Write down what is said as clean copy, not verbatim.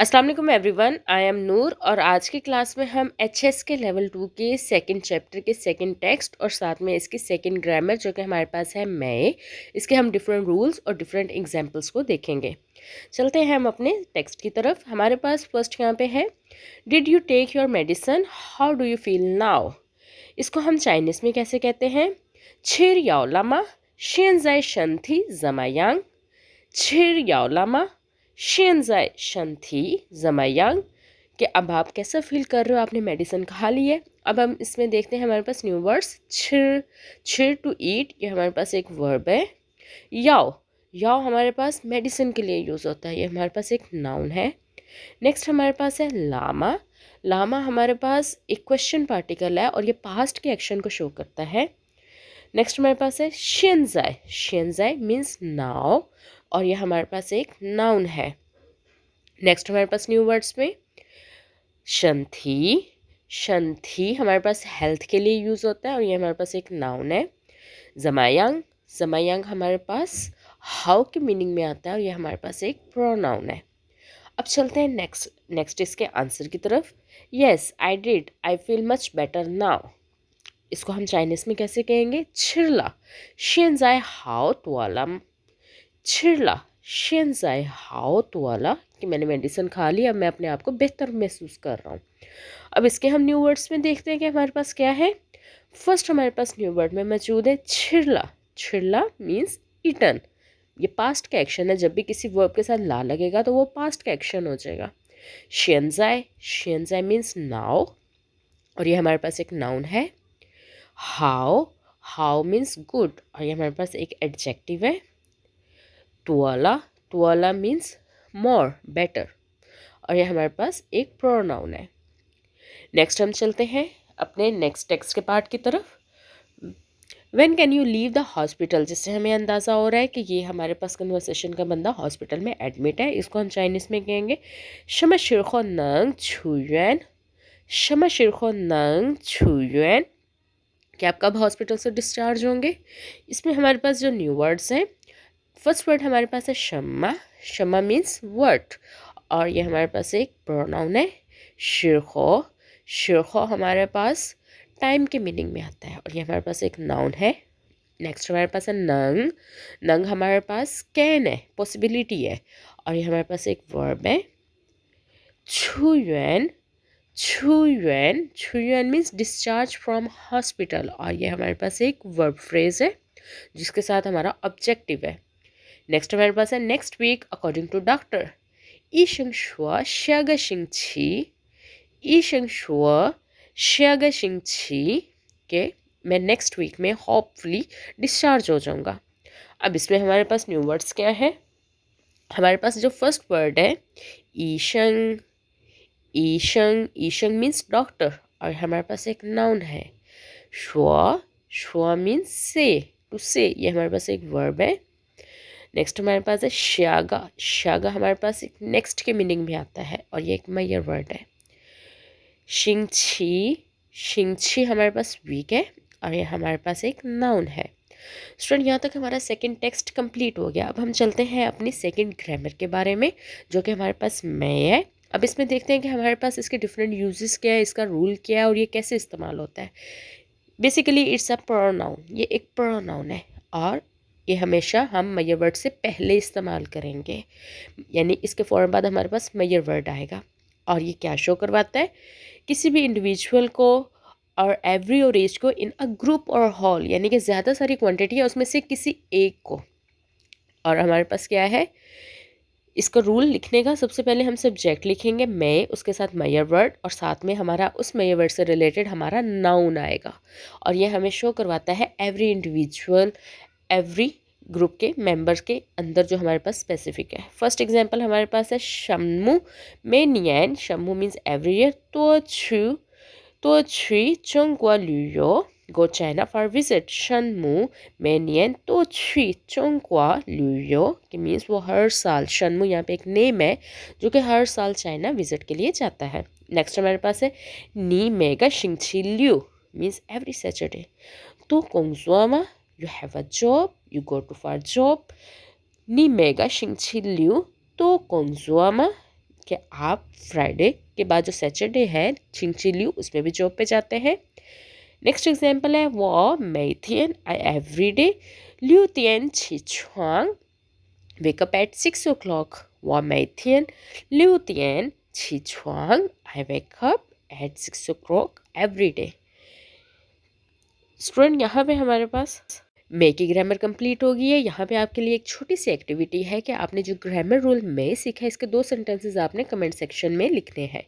अस्सलाम वालेकुम everyone, I am नूर और आज की क्लास में हम एचएस के लेवल 2 के सेकंड चैप्टर के सेकंड टेक्स्ट और साथ में इसकी सेकंड ग्रामर जो कि हमारे पास है मैं इसके हम डिफरेंट रूल्स और डिफरेंट एग्जांपल्स को देखेंगे। चलते हैं हम अपने टेक्स्ट की तरफ। हमारे पास फर्स्ट यहाँ पे है, did you take your medicine, how do you feel now. इसको हम चाइनीज़ में कैसे कहते हैं, छिर याओ लामा शियन जाई शंथी जमायांग। छिर याओ लामा शियन जाई शंथी जमायांग, कि अब आप कैसा फील कर रहे हो, आपने मेडिसिन खा ली है। अब हम इसमें देखते हैं हमारे पास न्यू वर्ड्स, छिर, छिर टू ईट, ये हमारे पास एक वर्ब है। याओ, याओ हमारे पास मेडिसिन के लिए यूज़ होता है, ये हमारे पास एक नाउन है। नेक्स्ट हमारे पास है लामा, लामा हमारे पास एक क्वेश्चन पार्टिकल है और ये पास्ट के एक्शन को शो करता है। नेक्स्ट हमारे पास है शियनजाई, शियनजाई मीन्स नाउ और ये हमारे पास एक नाउन है। नेक्स्ट हमारे पास न्यू वर्ड्स में शंथी, शंथी हमारे पास हेल्थ के लिए यूज़ होता है और ये हमारे पास एक नाउन है। जमायांग, जमायांग हमारे पास हाउ के मीनिंग में आता है और ये हमारे पास एक प्रोनाउन है। अब चलते हैं नेक्स्ट इसके आंसर की तरफ। Yes I did, I feel much better now. इसको हम चाइनीज़ में कैसे कहेंगे, छिरला शियनजाई हाओ तुआला। छिरला शियनजाई हाओ तुआला, कि मैंने मेडिसिन खा ली, अब मैं अपने आप को बेहतर महसूस कर रहा हूँ। अब इसके हम न्यू वर्ड्स में देखते हैं कि हमारे पास क्या है। फर्स्ट हमारे पास न्यू वर्ड में मौजूद है छिरला, छिरला मीन्स ईटन। ये पास्ट का एक्शन है, जब भी किसी वर्ब के साथ ला लगेगा तो वो पास्ट का एक्शन हो जाएगा। शियनजाई, शियनजाई मीन्स नाउ और ये हमारे पास एक नाउन है। हाउ, हाउ मीन्स गुड और ये हमारे पास एक एडजेक्टिव है। तुआला, तुआला मीन्स मोर, बेटर और ये हमारे पास एक प्रोनाउन है। नेक्स्ट हम चलते हैं अपने नेक्स्ट टेक्स्ट के पार्ट की तरफ। When can you leave the hospital, जिससे हमें अंदाज़ा हो रहा है कि ये हमारे पास कन्वर्सेशन का बंदा हॉस्पिटल में एडमिट है। इसको हम चाइनीज़ में कहेंगे शम शिरखो नंग छुयन, शम शिरखो नंग छुयन, कि आप कब हॉस्पिटल से डिस्चार्ज होंगे। इसमें हमारे पास जो न्यू वर्ड्स हैं, फर्स्ट वर्ड हमारे पास है शम्मा, शम्मा मीन्स वर्ड और ये हमारे पास एक प्रोनाउन है। शिरखो, शिरखो हमारे पास टाइम के मीनिंग में आता है और ये हमारे पास एक नाउन है। नेक्स्ट हमारे पास है नंग, नंग हमारे पास कैन है, पॉसिबिलिटी है और ये हमारे पास एक वर्ब है। छुयन, छुयन, छुयन मीन्स डिस्चार्ज फ्रॉम हॉस्पिटल और ये हमारे पास एक वर्ब फ्रेज है जिसके साथ हमारा ऑब्जेक्टिव है। नेक्स्ट हमारे पास है next week according to doctor, ई शंग शुआ श्याग शिंग छी, ई शंग शुआ श्याग शिंग छी, के मैं नेक्स्ट वीक में होपफुली डिस्चार्ज हो जाऊंगा। अब इसमें हमारे पास न्यू वर्ड्स क्या है। हमारे पास जो फर्स्ट वर्ड है ईशंग, ईशंग, ईशंग मीन्स डॉक्टर और हमारे पास एक नाउन है। शुआ, शुआ मीन्स से, टू से, ये हमारे पास एक वर्ब है। नेक्स्ट हमारे पास है श्यागा, श्यागा हमारे पास एक नेक्स्ट के मीनिंग में आता है और ये एक मैयर वर्ड है। शिंगछी, शिंगछी हमारे पास वीक है और ये हमारे पास एक नाउन है। स्टूडेंट यहाँ तक हमारा सेकंड टेक्स्ट कंप्लीट हो गया। अब हम चलते हैं अपनी सेकंड ग्रामर के बारे में जो कि हमारे पास मैं है। अब इसमें देखते हैं कि हमारे पास इसके डिफरेंट यूजेस क्या है, इसका रूल क्या है और ये कैसे इस्तेमाल होता है। बेसिकली इट्स अ प्रोनाउन, ये एक प्रोनाउन है और ये हमेशा हम मैयर वर्ड से पहले इस्तेमाल करेंगे, यानी इसके फ़ौरन बाद हमारे पास मैयर वर्ड आएगा। और ये क्या शो करवाता है, किसी भी इंडिविजुअल को और एवरी और एज को इन अ ग्रुप और हॉल, यानी कि ज़्यादा सारी क्वांटिटी है उसमें से किसी एक को। और हमारे पास क्या है, इसका रूल लिखने का, सबसे पहले हम सब्जेक्ट लिखेंगे मैं, उसके साथ मैयर वर्ड और साथ में हमारा उस मैयर वर्ड से रिलेटेड हमारा नाउन आएगा और ये हमें शो करवाता है एवरी इंडिविजुअल, एवरी ग्रुप के मेंबर्स के अंदर जो हमारे पास स्पेसिफिक है। फर्स्ट एग्जांपल हमारे पास है शम्मू में नियन, शम्मू मीन्स एवरी ईयर, तो छी चोंगवा लुयो go China for visit, 神木每年都去中国旅游, कि मीन्स वो हर साल, शनमू यहाँ पे एक नेम है जो कि हर साल चाइना विजिट के लिए जाता है। नेक्स्ट हमारे पास है नी मेगा शिंगची लिu, मीन्स एवरी सैटरडे, तो कोंगजुआमा you have a job, you go to for job, नी मेगा शिंगची लिu तो कोंगजुआमा, कि आप फ्राइडे के बाद जो सैटरडे है छिंगचिल्यू उसमें भी जॉब पे जाते हैं। नेक्स्ट एग्जाम्पल है वो मैथियन आई एवरी डे ल्यूतियन छिछुआंग wake up at 6 o'clock 我每天6点起床 I wake up at 6 o'clock every day। Student यहाँ पे हमारे पास मे की ग्रामर कंप्लीट हो गई है। यहाँ पे आपके लिए एक छोटी सी एक्टिविटी है कि आपने जो ग्रामर रूल में सीखा है इसके 2 सेंटेंसेस आपने कमेंट सेक्शन में लिखने हैं।